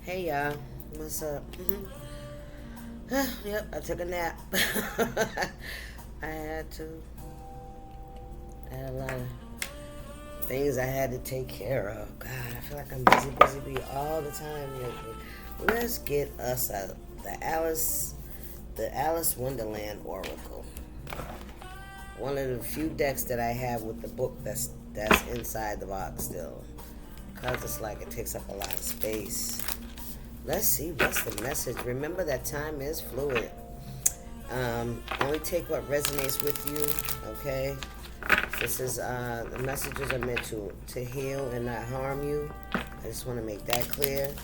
Hey y'all, what's up? Yep, I took a nap. I had to. I had a lot of things I had to take care of. God, I feel like I'm busy all the time lately. Let's get us the Alice Wonderland Oracle. One of the few decks that I have with the book that's inside the box still, because it's like it takes up a lot of space. Let's see what's the message. Remember that time is fluid. Only take what resonates with you, okay? This is, the messages are meant to heal and not harm you. I just want to make that clear.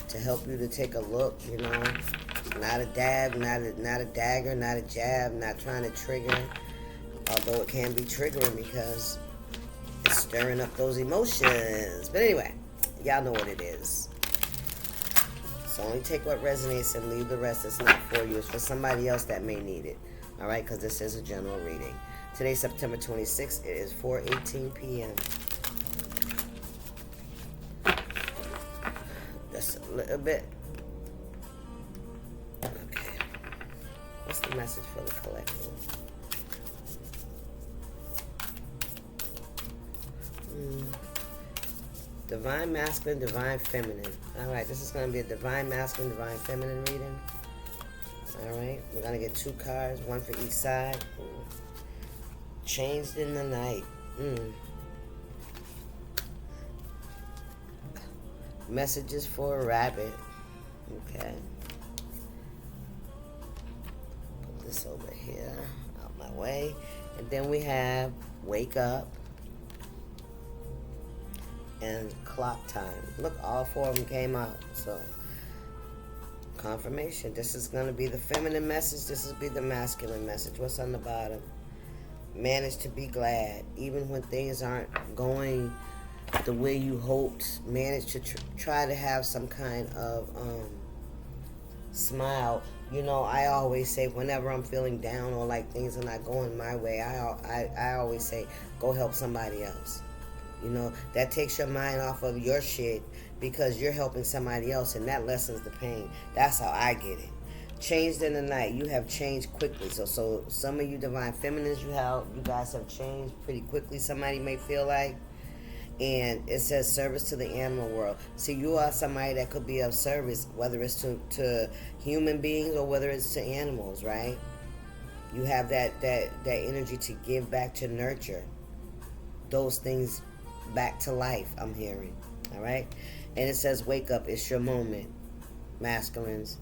To help you to take a look, you know. Not a dab, not a dagger, not a jab, not trying to trigger. Although it can be triggering because it's stirring up those emotions. But anyway, y'all know what it is. So only take what resonates and leave the rest. It's not for you. It's for somebody else that may need it. All right, because this is a general reading. Today's September 26th. It is 4:18 p.m. Just a little bit. Okay. What's the message for the collective? Divine masculine, divine feminine. All right, this is going to be a divine masculine, divine feminine reading. All right, we're going to get 2 cards, one for each side. Changed in the night. Messages for a rabbit. Okay. Put this over here, out my way. And then we have wake up and clock time. Look, all 4 of them came out. So, confirmation. This is going to be the feminine message. This will be the masculine message. What's on the bottom? Manage to be glad. Even when things aren't going the way you hoped. Manage to try to have some kind of smile. You know, I always say whenever I'm feeling down or like things are not going my way, I always say, go help somebody else. You know, that takes your mind off of your shit because you're helping somebody else, and that lessens the pain. That's how I get it. Changed in the night. You have changed quickly. So some of you divine feminines, you guys have changed pretty quickly. Somebody may feel like, and it says service to the animal world. See, you are somebody that could be of service, whether it's to human beings or whether it's to animals, right? You have that energy to give back, to nurture those things back to life, I'm hearing. All right? And it says wake up. It's your moment, masculines.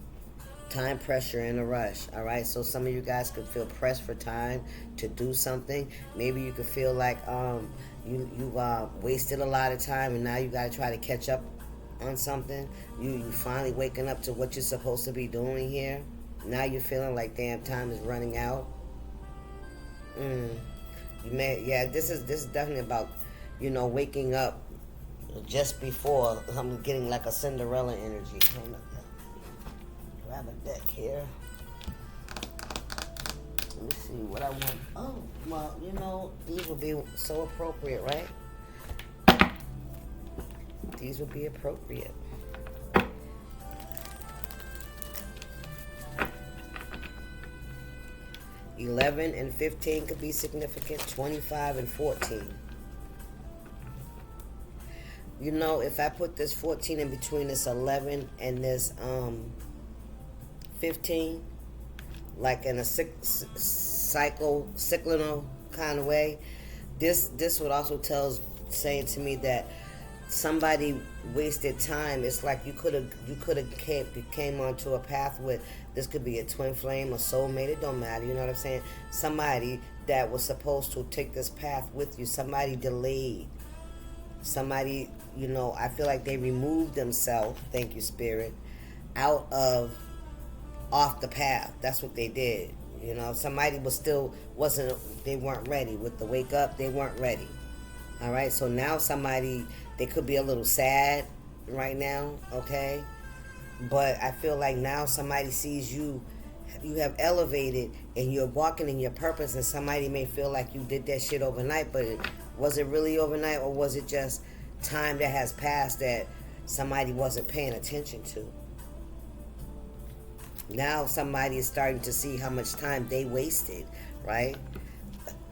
Time pressure and a rush. All right? So some of you guys could feel pressed for time to do something. Maybe you could feel like you wasted a lot of time and now you got to try to catch up on something. You finally waking up to what you're supposed to be doing here. Now you're feeling like damn, time is running out. This is definitely about, you know, waking up just before. I'm getting like a Cinderella energy. Grab a deck here. Let me see what I want. Oh, well, you know, these will be so appropriate, right? These will be appropriate. $11 and $15 could be significant. $25 and $14. You know, if I put this 14 in between this 11 and this 15, like in a cyclical kind of way, this would also saying to me that somebody wasted time. It's like you could have came onto a path with, this could be a twin flame, a soulmate, it don't matter, you know what I'm saying? Somebody that was supposed to take this path with you, somebody delayed. Somebody, you know, I feel like they removed themselves, thank you, Spirit, off the path. That's what they did. You know, somebody they weren't ready. With the wake up, they weren't ready. All right, so now they could be a little sad right now, okay? But I feel like now somebody sees you have elevated and you're walking in your purpose, and somebody may feel like you did that shit overnight, but was it really overnight, or was it just time that has passed that somebody wasn't paying attention to. Now somebody is starting to see how much time they wasted, right?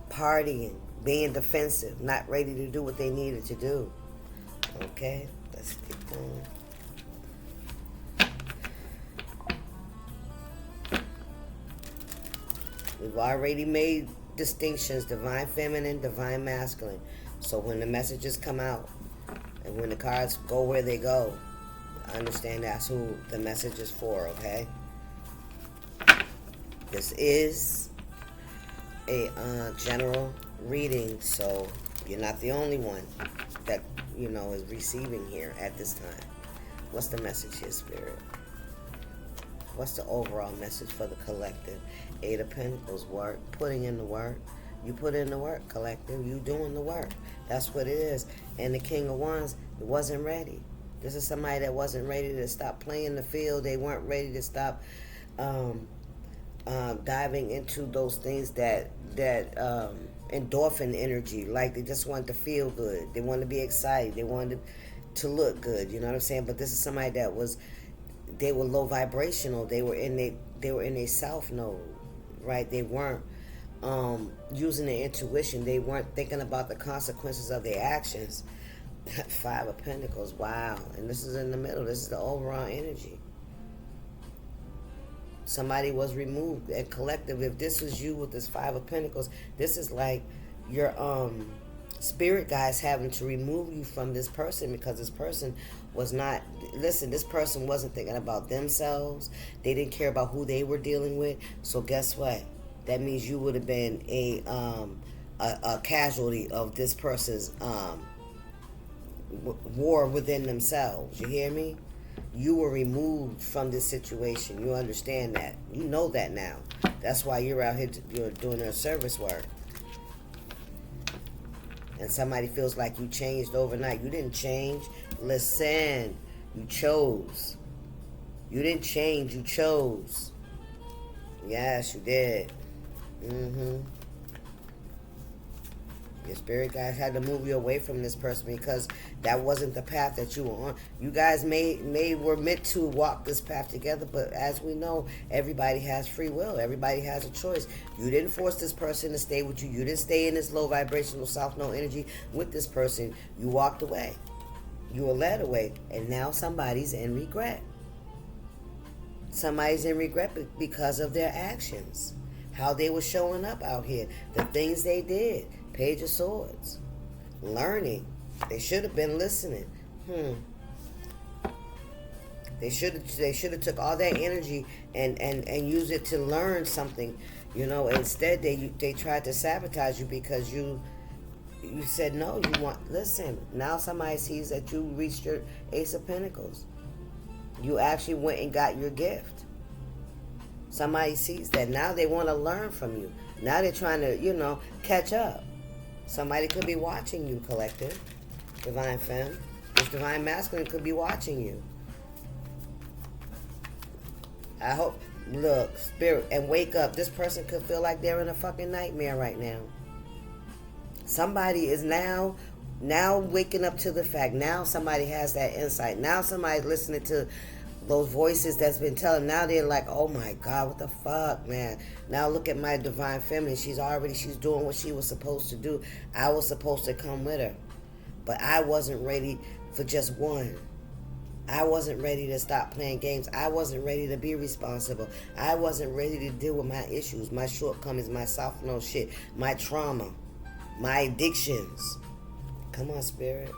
Partying, being defensive, not ready to do what they needed to do. Okay, let's get going. We've already made distinctions, divine feminine, divine masculine. So when the messages come out and when the cards go where they go, understand that's who the message is for, okay? This is a general reading, so you're not the only one that, is receiving here at this time. What's the message here, Spirit? What's the overall message for the collective? 8 of Pentacles, work, putting in the work. You put in the work, collective. You doing the work. That's what it is. And the King of Wands wasn't ready. This is somebody that wasn't ready to stop playing the field. They weren't ready to stop diving into those things that endorphin energy. Like they just wanted to feel good. They wanted to be excited. They wanted to look good. You know what I'm saying? But this is somebody that they were low vibrational. They were in a south node, right? They weren't using their intuition. They weren't thinking about the consequences of their actions. 5 of Pentacles, wow. And this is in the middle. This is the overall energy. Somebody was removed. And collective, if this was you with this 5 of Pentacles, this is like your spirit guides having to remove you from this person, because this person was not, listen, this person wasn't thinking about themselves. They didn't care about who they were dealing with. So guess what? That means you would have been a casualty of this person's war within themselves. You hear me? You were removed from this situation. You understand that. You know that now. That's why you're out here you're doing their service work. And somebody feels like you changed overnight. You didn't change. Listen, you chose. You didn't change, you chose. Yes, you did. Your spirit guides had to move you away from this person because that wasn't the path that you were on. You guys were meant to walk this path together, but as we know, everybody has free will. Everybody has a choice. You didn't force this person to stay with you. You didn't stay in this low vibrational south node energy with this person. You walked away. You were led away, and now somebody's in regret. Somebody's in regret because of their actions, how they were showing up out here, the things they did. Page of Swords. Learning. They should have been listening. They should have took all that energy and used it to learn something. Instead they tried to sabotage you because you said no. Listen. Now somebody sees that you reached your Ace of Pentacles. You actually went and got your gift. Somebody sees that. Now they want to learn from you. Now they're trying to, catch up. Somebody could be watching you, collective. Divine Femme. This Divine Masculine could be watching you. I hope, look, spirit, and wake up. This person could feel like they're in a fucking nightmare right now. Somebody is now waking up to the fact. Now somebody has that insight. Now somebody's listening to those voices that's been telling. Now they're like, oh my God, what the fuck, man. Now look at my Divine Feminine. She's doing what she was supposed to do. I was supposed to come with her. But I wasn't ready for just one. I wasn't ready to stop playing games. I wasn't ready to be responsible. I wasn't ready to deal with my issues, my shortcomings, my soft nose shit, my trauma, my addictions. Come on, spirit.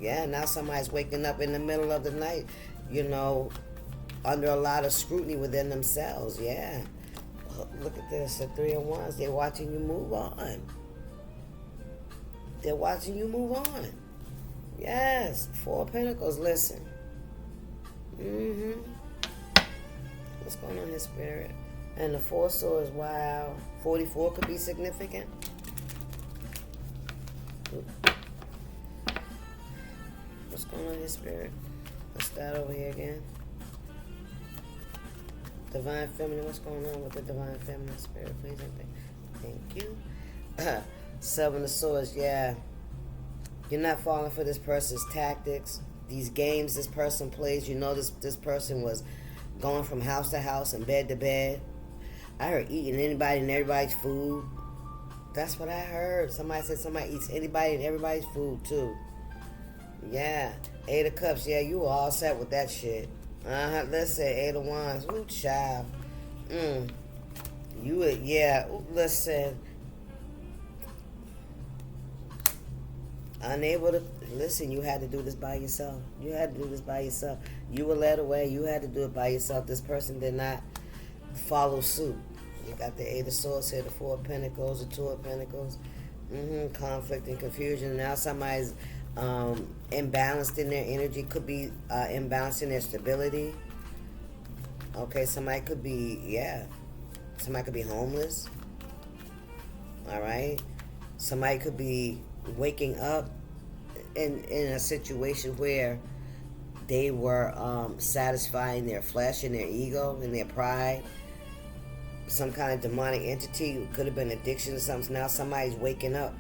Yeah, now somebody's waking up in the middle of the night, under a lot of scrutiny within themselves. Yeah. Look at this, the 3 of Wands. They're watching you move on. They're watching you move on. Yes. 4 of Pentacles, listen. What's going on here, spirit? And the 4 of Swords, wow. 44 could be significant. What's going on here, spirit? Let's start over here again. Divine Feminine, what's going on with the Divine Feminine, spirit? Please and thank you. 7 of Swords, yeah. You're not falling for this person's tactics. these games this person plays. You know, this person was going from house to house and bed to bed. I heard eating anybody and everybody's food. That's what I heard. Somebody said somebody eats anybody and everybody's food too. Yeah. 8 of Cups. Yeah, you were all set with that shit. Listen, 8 of Wands. Ooh, child. You would, yeah. Ooh, listen. Unable to listen. You had to do this by yourself. You had to do this by yourself. You were led away. You had to do it by yourself. This person did not follow suit. You got the 8 of Swords here, the 4 of Pentacles, the 2 of Pentacles. Conflict and confusion. Now somebody's imbalanced in their energy. Could be imbalanced in their stability. Okay, somebody could be, yeah. Somebody could be homeless. All right. Somebody could be waking up in a situation where they were satisfying their flesh and their ego and their pride. Some kind of demonic entity. Could have been addiction or something. Now somebody's waking up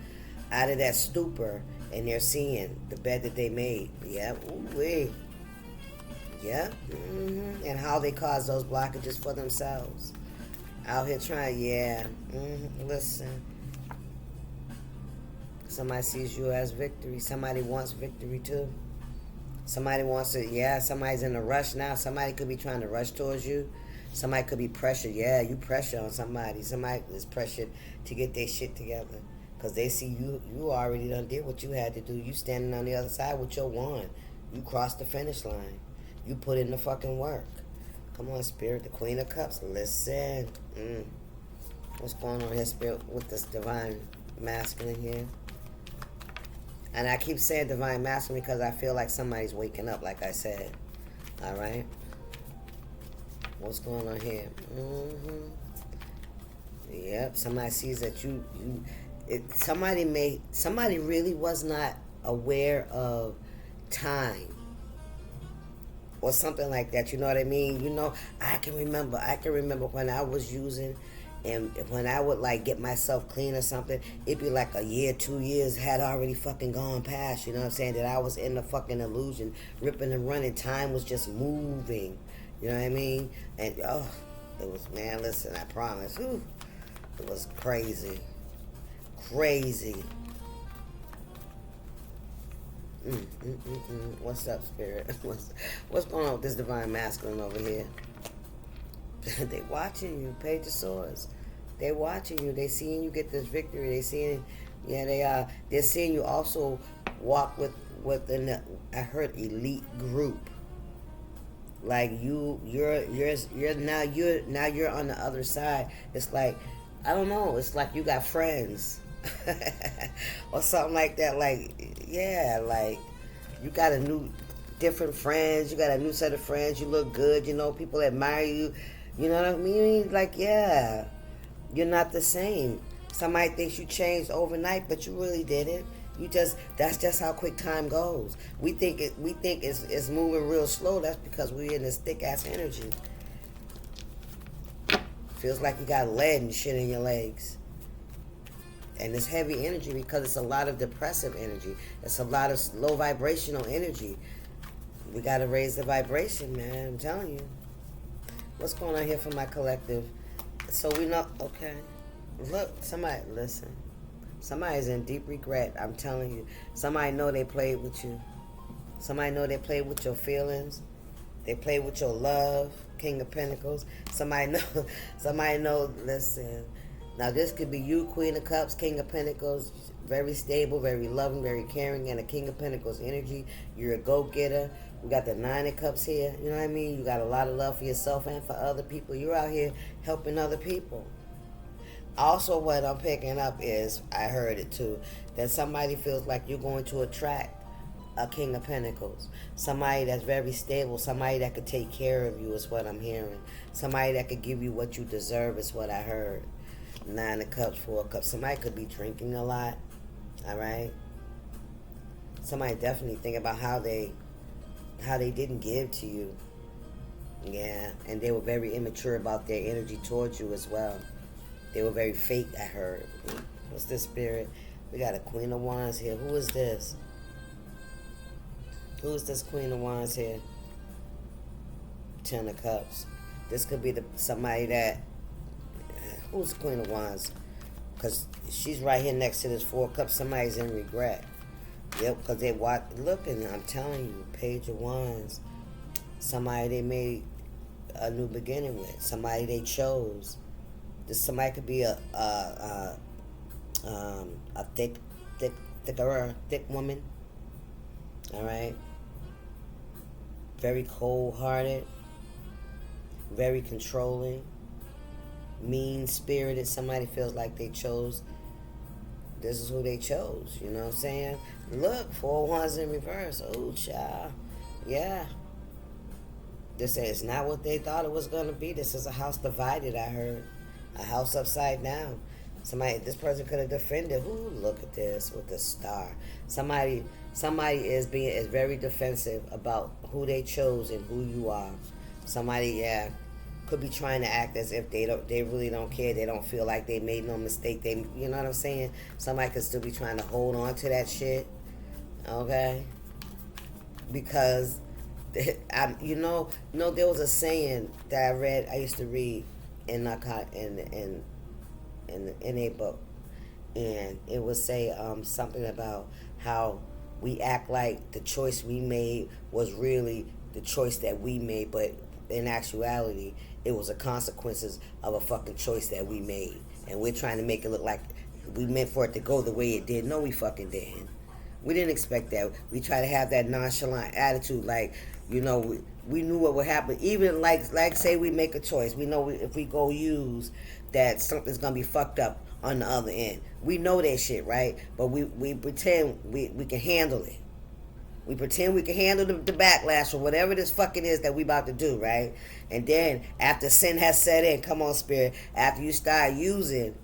out of that stupor and they're seeing the bed that they made. Yeah. Ooh-wee. Yeah. And how they cause those blockages for themselves. Out here trying, yeah. Listen. Somebody sees you as victory. Somebody wants victory too. Somebody wants it, yeah. Somebody's in a rush now. Somebody could be trying to rush towards you. Somebody could be pressured. Yeah, you pressure on somebody. Somebody is pressured to get their shit together. Because they see you already done did what you had to do. You standing on the other side with your wand. You crossed the finish line. You put in the fucking work. Come on, Spirit. The Queen of Cups. Listen. What's going on here, Spirit, with this Divine Masculine here? And I keep saying Divine Masculine because I feel like somebody's waking up, like I said. All right? What's going on here? Yep. Somebody sees that somebody really was not aware of time or something like that. You know what I mean? You know, I can remember when I was using, and when I would like get myself clean or something, it'd be like a year, 2 years had already fucking gone past. You know what I'm saying? That I was in the fucking illusion, ripping and running. Time was just moving. You know what I mean? And it was, man, listen, I promise. It was crazy. Crazy. What's up, Spirit? What's going on with this Divine Masculine over here? They watching you, Page of Swords. They watching you. They seeing you get this victory. They seeing, yeah, they are. They're seeing you also walk within I heard elite group. Like you're now on the other side. It's like, I don't know. It's like you got friends, or something like that. Like, yeah, like you got different friends. You got a new set of friends. You look good. You know, people admire you. You know what I mean? Like, yeah, you're not the same. Somebody thinks you changed overnight, but you really didn't. That's just how quick time goes. We think it's moving real slow. That's because we're in this thick ass energy. Feels like you got lead and shit in your legs. And it's heavy energy because it's a lot of depressive energy. It's a lot of low vibrational energy. We gotta raise the vibration, man. I'm telling you. What's going on here for my collective? So we know, okay. Look, somebody, listen. Somebody's in deep regret. I'm telling you. Somebody know they played with you. Somebody know they played with your feelings. They played with your love. King of Pentacles. Somebody know, listen. Now this could be you, Queen of Cups, King of Pentacles. Very stable, very loving, very caring, and a King of Pentacles energy. You're a go-getter. We got the 9 of Cups here. You know what I mean? You got a lot of love for yourself and for other people. You're out here helping other people. Also, what I'm picking up is, I heard it too, that somebody feels like you're going to attract a King of Pentacles. Somebody that's very stable. Somebody that could take care of you is what I'm hearing. Somebody that could give you what you deserve is what I heard. 9 of Cups, 4 of Cups. Somebody could be drinking a lot. All right? Somebody definitely think about how they didn't give to you. Yeah. And they were very immature about their energy towards you as well. They were very fake, I heard. What's this, Spirit? We got a Queen of Wands here. Who is this? Who's this Queen of Wands here? Ten of Cups. This could be somebody that... Who's the Queen of Wands? Because she's right here next to this Four of Cups. Somebody's in regret. Yep, because they watch... Look, and I'm telling you, Page of Wands. Somebody they made a new beginning with. Somebody they chose. This somebody could be a thick woman. All right. Very cold-hearted. Very controlling. Mean-spirited. Somebody feels like they chose. This is who they chose. You know what I'm saying? Look, 4 wands in reverse. Oh, child. Yeah. This is not what they thought it was going to be. This is a house divided, I heard. A house upside down. This person could have defended. Ooh, look at this with the star. Somebody is very defensive about who they chose and who you are. Somebody, yeah, could be trying to act as if they really don't care. They don't feel like they made no mistake. You know what I'm saying? Somebody could still be trying to hold on to that shit. Okay? Because there was a saying that I used to read in a book, and it would say something about how we act like the choice we made was really the choice that we made, but in actuality, it was the consequences of a fucking choice that we made, and we're trying to make it look like we meant for it to go the way it did. No, we fucking didn't. We didn't expect that. We try to have that nonchalant attitude, like, we knew what would happen. Even like say we make a choice. We know if we go use that something's going to be fucked up on the other end. We know that shit, right? But we pretend we can handle it. We pretend we can handle the backlash or whatever this fucking is that we about to do, right? And then after sin has set in, come on, spirit, after you start using,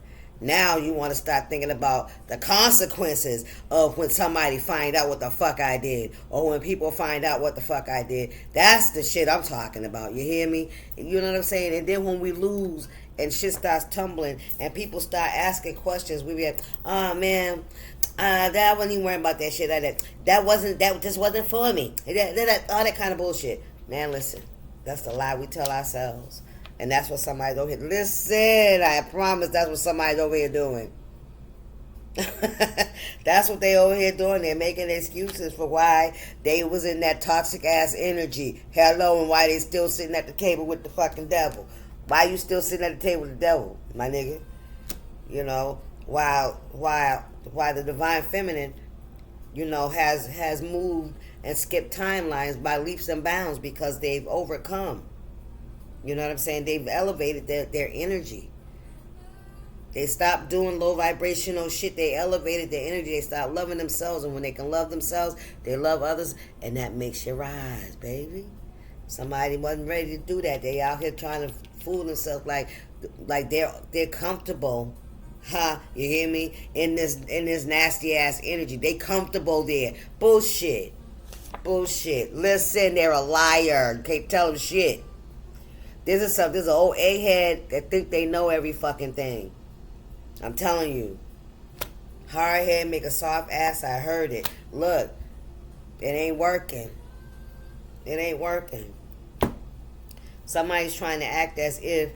now you want to start thinking about the consequences of when somebody find out what the fuck I did, or when people find out what the fuck I did. That's the shit I'm talking about. You hear me? You know what I'm saying? And then when we lose and shit starts tumbling and people start asking questions, we be like, oh man, that wasn't even worrying about that shit. That just wasn't for me. All that kind of bullshit. Man, listen, that's the lie we tell ourselves. And that's what somebody's over here. Listen, I promise that's what somebody's over here doing. That's what they over here doing. They're making excuses for why they was in that toxic ass energy. Hello, and why they still sitting at the table with the fucking devil. Why you still sitting at the table with the devil, my nigga? While the divine feminine, has moved and skipped timelines by leaps and bounds because they've overcome. You know what I'm saying? They've elevated their energy. They stopped doing low vibrational shit. They elevated their energy. They stopped loving themselves. And when they can love themselves, they love others. And that makes you rise, baby. Somebody wasn't ready to do that. They out here trying to fool themselves like they're comfortable. Huh? You hear me? In this nasty ass energy. They comfortable there. Bullshit. Listen, they're a liar. You can't tell them shit. There's an old egghead that think they know every fucking thing. I'm telling you. Hard head make a soft ass. I heard it. Look, it ain't working. Somebody's trying to act as if,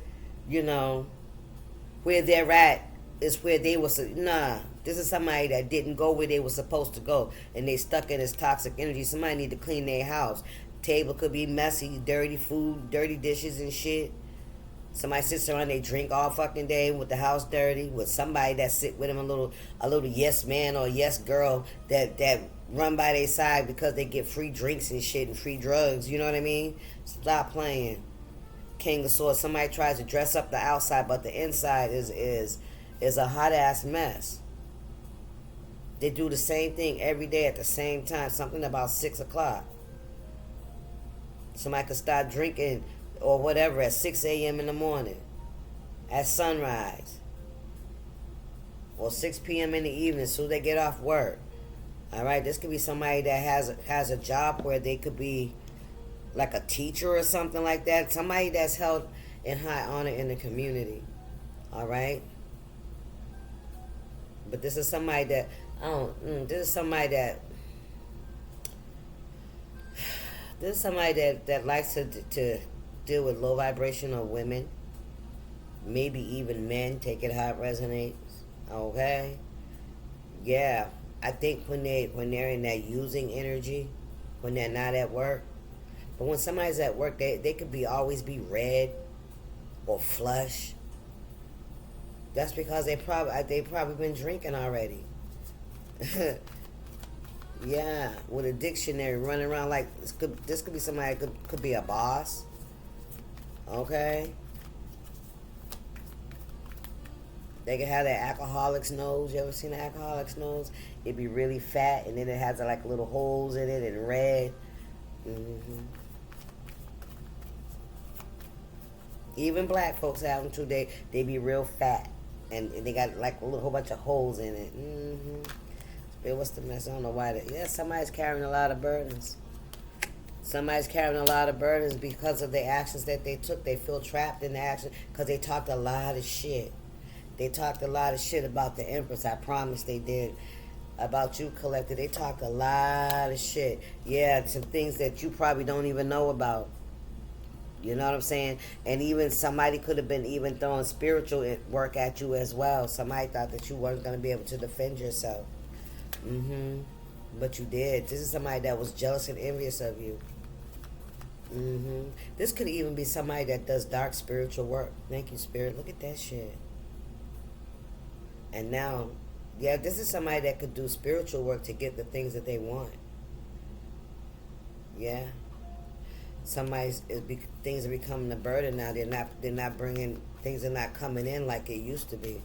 where they're at is where they was. Nah, this is somebody that didn't go where they were supposed to go, and they stuck in this toxic energy. Somebody need to clean their house. Table could be messy, dirty food, dirty dishes and shit. Somebody sits around, they drink all fucking day with the house dirty, with somebody that sit with them, a little yes man or yes girl that run by their side because they get free drinks and shit and free drugs. You know what I mean? Stop playing. King of Swords. Somebody tries to dress up the outside, but the inside is a hot ass mess. They do the same thing every day at the same time. Something about 6 o'clock. Somebody could start drinking or whatever at 6 a.m. in the morning, at sunrise, or 6 p.m. in the evening, so they get off work. All right, this could be somebody that has a job where they could be like a teacher or something like that. Somebody that's held in high honor in the community. All right, but this is somebody that There's somebody that likes to deal with low vibrational women, maybe even men. Take it how it resonates. Okay. Yeah, I think when they're in that using energy, when they're not at work, but when somebody's at work, they could always be red or flush. That's because they probably been drinking already. Yeah, with a dictionary running around like this could be somebody could be a boss. Okay. They can have that alcoholic's nose. You ever seen an alcoholic's nose? It'd be really fat, and then it has like little holes in it and red. hmm Even black folks have them too. They be real fat, and they got like a whole bunch of holes in it. What's the mess? I don't know why. Yeah, somebody's carrying a lot of burdens. Somebody's carrying a lot of burdens because of the actions that they took. They feel trapped in the action because they talked a lot of shit. They talked a lot of shit about the Empress. I promise they did. About you, Collector. They talked a lot of shit. Yeah, some things that you probably don't even know about. You know what I'm saying? And even somebody could have been even throwing spiritual work at you as well. Somebody thought that you weren't going to be able to defend yourself. But you did. This is somebody that was jealous and envious of you. This could even be somebody that does dark spiritual work. Thank you, Spirit. Look at that shit. And now, yeah, this is somebody that could do spiritual work to get the things that they want. Yeah. Things are becoming a burden now. They're not bringing, things are not coming in like it used to be.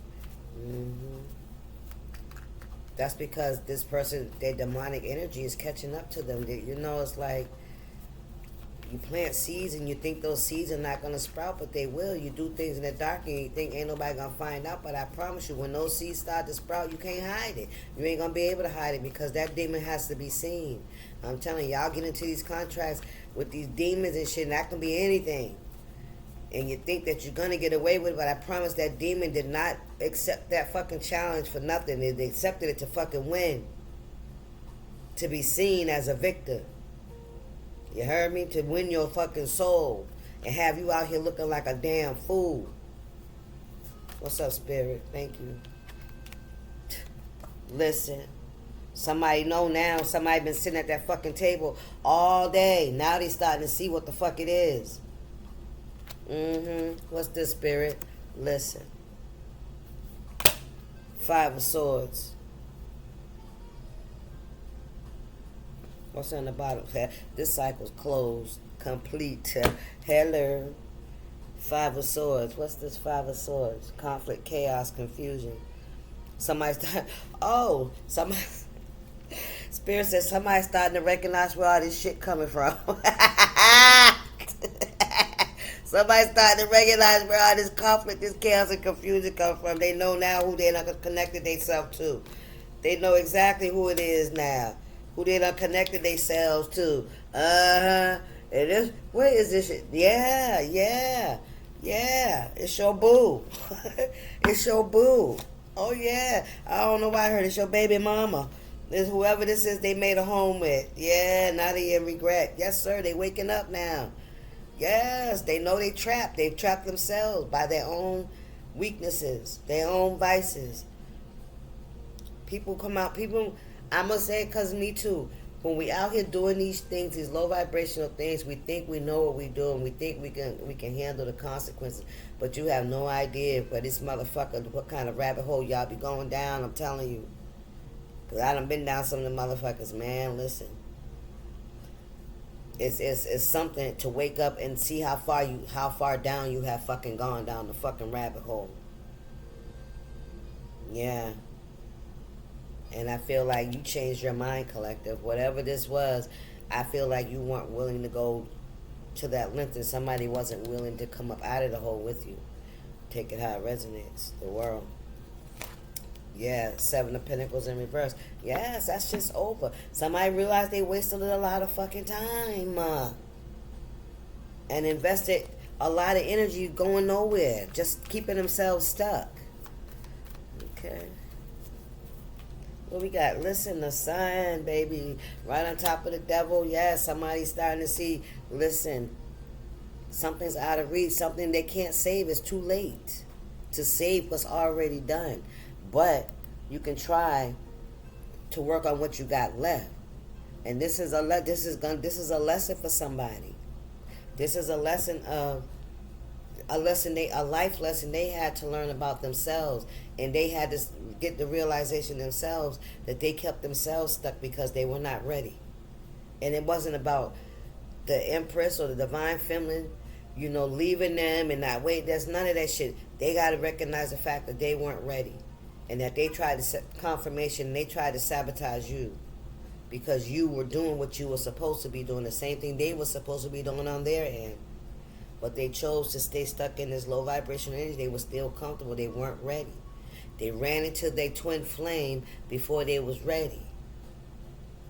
That's because this person, their demonic energy is catching up to them. It's like you plant seeds and you think those seeds are not going to sprout, but they will. You do things in the dark and you think ain't nobody going to find out, but I promise you, when those seeds start to sprout, you can't hide it. You ain't going to be able to hide it because that demon has to be seen. I'm telling y'all, get into these contracts with these demons and shit, and that can be anything. And you think that you're going to get away with it, but I promise that demon did not accept that fucking challenge for nothing. They accepted it to fucking win. To be seen as a victor. You heard me? To win your fucking soul. And have you out here looking like a damn fool. What's up, Spirit? Thank you. Listen. Somebody know now. Somebody been sitting at that fucking table all day. Now they starting to see what the fuck it is. What's this, Spirit? Listen. 5 of Swords. What's on the bottom? This cycle's closed. Complete. Hello. 5 of Swords. What's this 5 of Swords? Conflict, chaos, confusion. Somebody Spirit says somebody's starting to recognize where all this shit coming from. Somebody's starting to recognize where all this conflict, this chaos, and confusion come from. They know now who they done connected themselves to. They know exactly who it is now. Who they done connected themselves to. It is. Where is this shit? Yeah. It's your boo. It's your boo. Oh, yeah. I don't know why I heard it's your baby mama. This whoever this is they made a home with. Yeah, now they in regret. Yes, sir. They waking up now. Yes, they know they trapped. They've trapped themselves by their own weaknesses, their own vices. People come out. I must say it because me too. When we out here doing these things, these low vibrational things, we think we know what we do and we think we can handle the consequences. But you have no idea for this motherfucker what kind of rabbit hole y'all be going down. I'm telling you. Because I done been down some of the motherfuckers, man. Listen. It's something to wake up and see how far down you have fucking gone down the fucking rabbit hole. Yeah. And I feel like you changed your mind, Collective. Whatever this was, I feel like you weren't willing to go to that length and somebody wasn't willing to come up out of the hole with you. Take it how it resonates. The world. Yeah, 7 of Pentacles in reverse. Yes, that's just over. Somebody realized they wasted a lot of fucking time. And invested a lot of energy going nowhere. Just keeping themselves stuck. Okay. What we got? Listen, the sun, baby. Right on top of the devil. Yes, somebody's starting to see. Listen, something's out of reach. Something they can't save. It's too late to save what's already done. But you can try to work on what you got left. And this is a lesson for somebody. This is a lesson of a life lesson they had to learn about themselves, and they had to get the realization themselves that they kept themselves stuck because they were not ready. And it wasn't about the Empress or the Divine Feminine, leaving them and not wait. There's none of that shit. They got to recognize the fact that they weren't ready, and that they tried to set confirmation. They tried to sabotage you because you were doing what you were supposed to be doing, the same thing they were supposed to be doing on their end. But they chose to stay stuck in this low vibrational energy. They were still comfortable. They weren't ready. They ran into their twin flame before they was ready.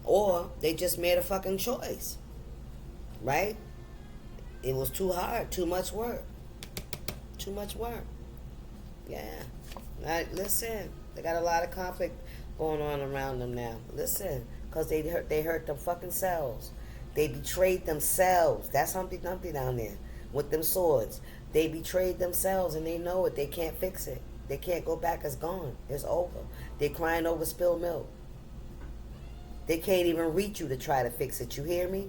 Or they just made a fucking choice. Right? It was too hard. Too much work. Too much work. Yeah. Right, listen. They got a lot of conflict going on around them now. Listen. Because they hurt them fucking selves. They betrayed themselves. That's Humpty Dumpty down there. With them swords. They betrayed themselves and they know it. They can't fix it. They can't go back. It's gone. It's over. They're crying over spilled milk. They can't even reach you to try to fix it. You hear me?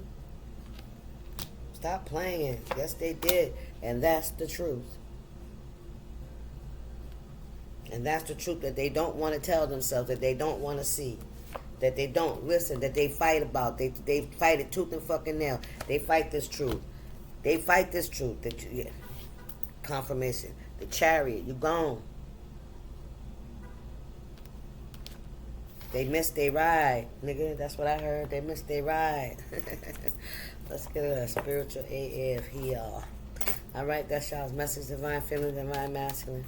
Stop playing. Yes, they did. And that's the truth. And that's the truth that they don't want to tell themselves, that they don't want to see. That they don't listen, that they fight about. They fight it tooth and fucking nail. They fight this truth. They fight this truth. Confirmation. The Chariot, you gone. They missed their ride. Nigga, that's what I heard. They missed their ride. Let's get a spiritual AF here. Alright, that's y'all's message. Divine Feminine, Divine Masculine.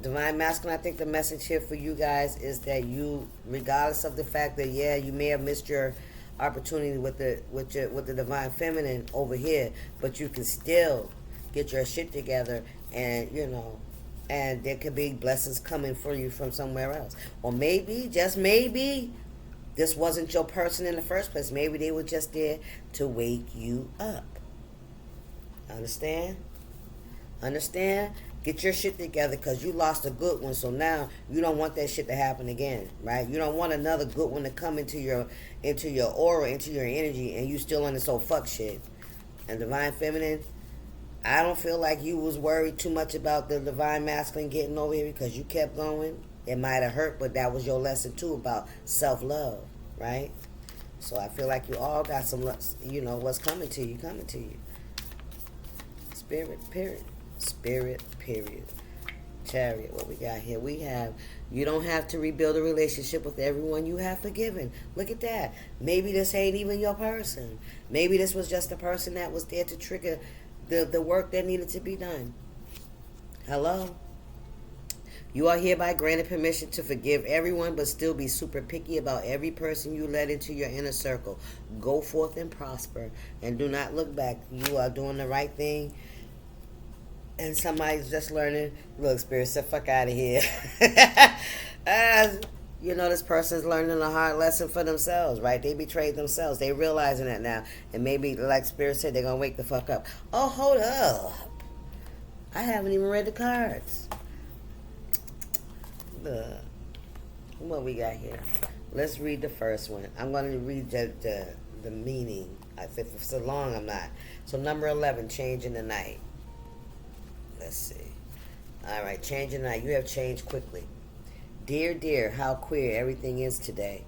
Divine Masculine, I think the message here for you guys is that you, regardless of the fact that, yeah, you may have missed your opportunity with the Divine Feminine over here, but you can still get your shit together, and and there could be blessings coming for you from somewhere else. Or maybe, just maybe, this wasn't your person in the first place. Maybe they were just there to wake you up. Understand? Get your shit together, because you lost a good one, so now you don't want that shit to happen again, right? You don't want another good one to come into your aura, into your energy, and you still on this old fuck shit. And Divine Feminine, I don't feel like you was worried too much about the Divine Masculine getting over here, because you kept going. It might have hurt, but that was your lesson too about self-love, right? So I feel like you all got some, what's coming to you. Spirit, period. Spirit, period. Chariot, what we got here? We have, you don't have to rebuild a relationship with everyone you have forgiven. Look at that. Maybe this ain't even your person. Maybe this was just a person that was there to trigger the work that needed to be done. Hello? You are hereby granted permission to forgive everyone, but still be super picky about every person you let into your inner circle. Go forth and prosper, and do not look back. You are doing the right thing. And somebody's just learning, look, Spirit said, fuck out of here. This person's learning a hard lesson for themselves, right? They betrayed themselves. They realizing that now. And maybe, like Spirit said, they're going to wake the fuck up. Oh, hold up. I haven't even read the cards. What we got here? Let's read the first one. I'm going to read the meaning. If it's so long, I'm not. So number 11, change in the night. Let's see. All right, change in the night. You have changed quickly. Dear, how queer everything is today.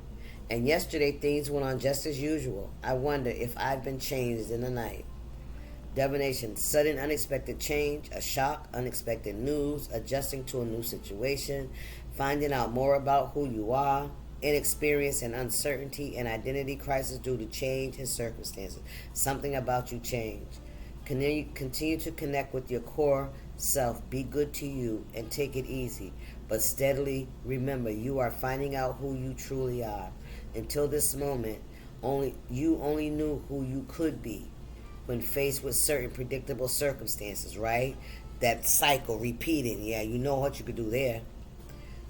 And yesterday things went on just as usual. I wonder if I've been changed in the night. Divination, sudden unexpected change, a shock, unexpected news, adjusting to a new situation, finding out more about who you are, inexperience and uncertainty, and identity crisis due to change in circumstances. Something about you changed. Continue to connect with your core self. Be good to you and take it easy. But steadily remember, you are finding out who you truly are. Until this moment, you only knew who you could be when faced with certain predictable circumstances, right? That cycle repeating. Yeah, you know what you could do there.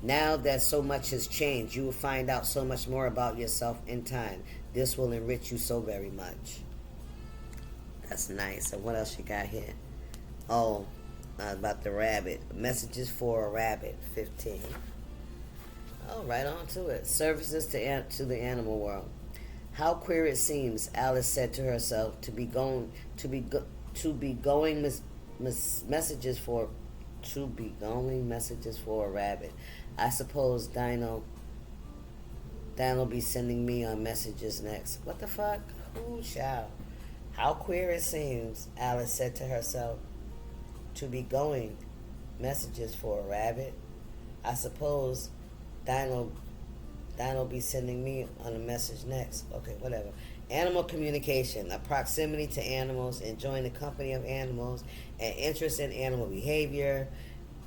Now that so much has changed, you will find out so much more about yourself in time. This will enrich you so very much. That's nice. And what else you got here? Oh, about the rabbit. Messages for a rabbit, 15. Oh, right on to it. Services to the animal world. How queer it seems, Alice said to herself, to be going messages for a rabbit. I suppose Dinah'll be sending me on messages next. What the fuck? Who shall? How queer it seems, Alice said to herself, to be going messages for a rabbit. I suppose Dinah'll be sending me on a message next. Okay, whatever. Animal communication, a proximity to animals, enjoying the company of animals, an interest in animal behavior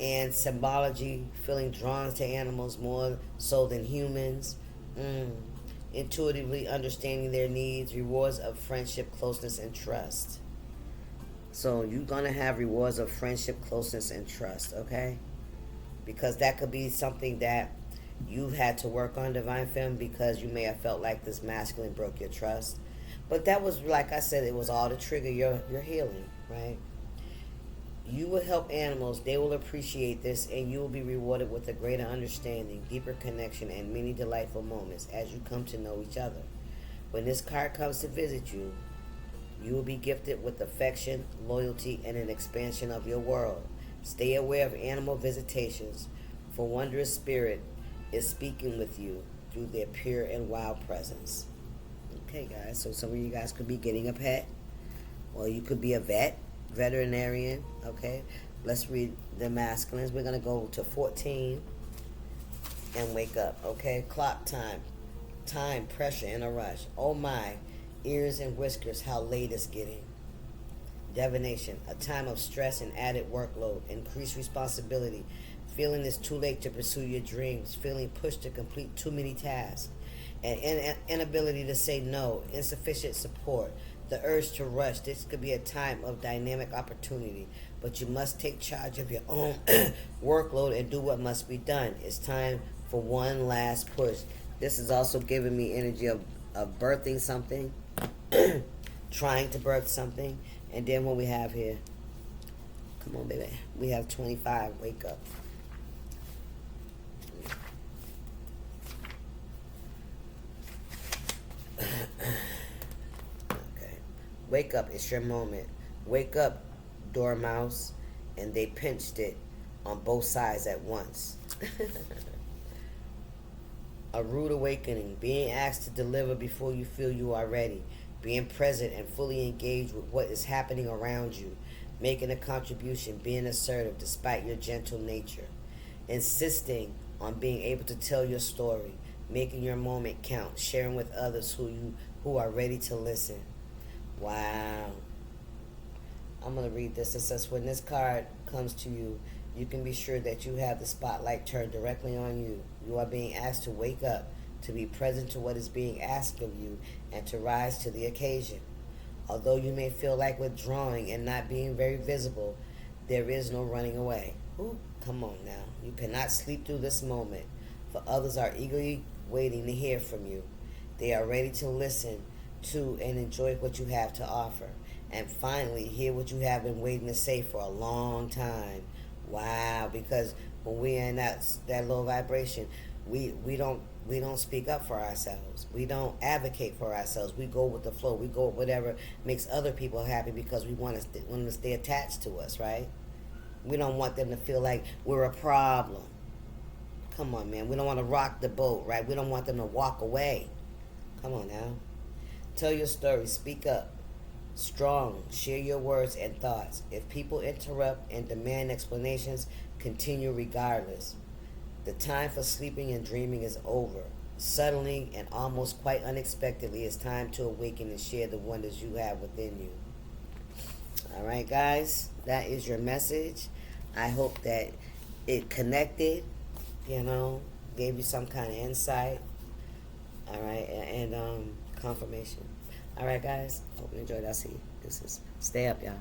and symbology, feeling drawn to animals more so than humans, intuitively understanding their needs, rewards of friendship, closeness, and trust. So you're going to have rewards of friendship, closeness, and trust, okay? Because that could be something that you've had to work on, Divine Femme, because you may have felt like this masculine broke your trust. But that was, like I said, it was all to trigger your healing, right? You will help animals. They will appreciate this, and you will be rewarded with a greater understanding, deeper connection, and many delightful moments as you come to know each other. When this card comes to visit you, you will be gifted with affection, loyalty, and an expansion of your world. Stay aware of animal visitations, for wondrous spirit is speaking with you through their pure and wild presence. Okay, guys, so some of you guys could be getting a pet, or you could be a veterinarian, okay? Let's read the masculines. We're going to go to 14 and wake up, okay? Clock time. Time, pressure, and a rush. Oh my, ears and whiskers, how late it's getting. Divination, a time of stress and added workload, increased responsibility, feeling it's too late to pursue your dreams, feeling pushed to complete too many tasks, and inability to say no, insufficient support, the urge to rush. This could be a time of dynamic opportunity, but you must take charge of your own workload and do what must be done. It's time for one last push. This is also giving me energy of birthing something, trying to birth something. And then what we have here, come on, baby, we have 25, wake up. Okay, wake up, it's your moment. Wake up, Dormouse. And they pinched it on both sides at once. A rude awakening, being asked to deliver before you feel you are ready, being present and fully engaged with what is happening around you, making a contribution, being assertive despite your gentle nature, insisting on being able to tell your story, making your moment count, sharing with others who are ready to listen. Wow. I'm going to read this. It says, when this card comes to you, you can be sure that you have the spotlight turned directly on you. You are being asked to wake up, to be present to what is being asked of you, and to rise to the occasion. Although you may feel like withdrawing and not being very visible, there is no running away. Ooh, come on now. You cannot sleep through this moment, for others are eagerly waiting to hear from you. They are ready to listen to and enjoy what you have to offer. And finally, hear what you have been waiting to say for a long time. Wow, because when we're in that low vibration, we don't speak up for ourselves. We don't advocate for ourselves. We go with the flow. We go with whatever makes other people happy because we want them to stay attached to us, right? We don't want them to feel like we're a problem. Come on, man. We don't want to rock the boat, right? We don't want them to walk away. Come on now. Tell your story. Speak up. Strong. Share your words and thoughts. If people interrupt and demand explanations, continue regardless. The time for sleeping and dreaming is over. Suddenly and almost quite unexpectedly, it's time to awaken and share the wonders you have within you. All right, guys, that is your message. I hope that it connected, gave you some kind of insight. All right, and confirmation. All right, guys, hope you enjoyed. I'll see you. Stay up, y'all.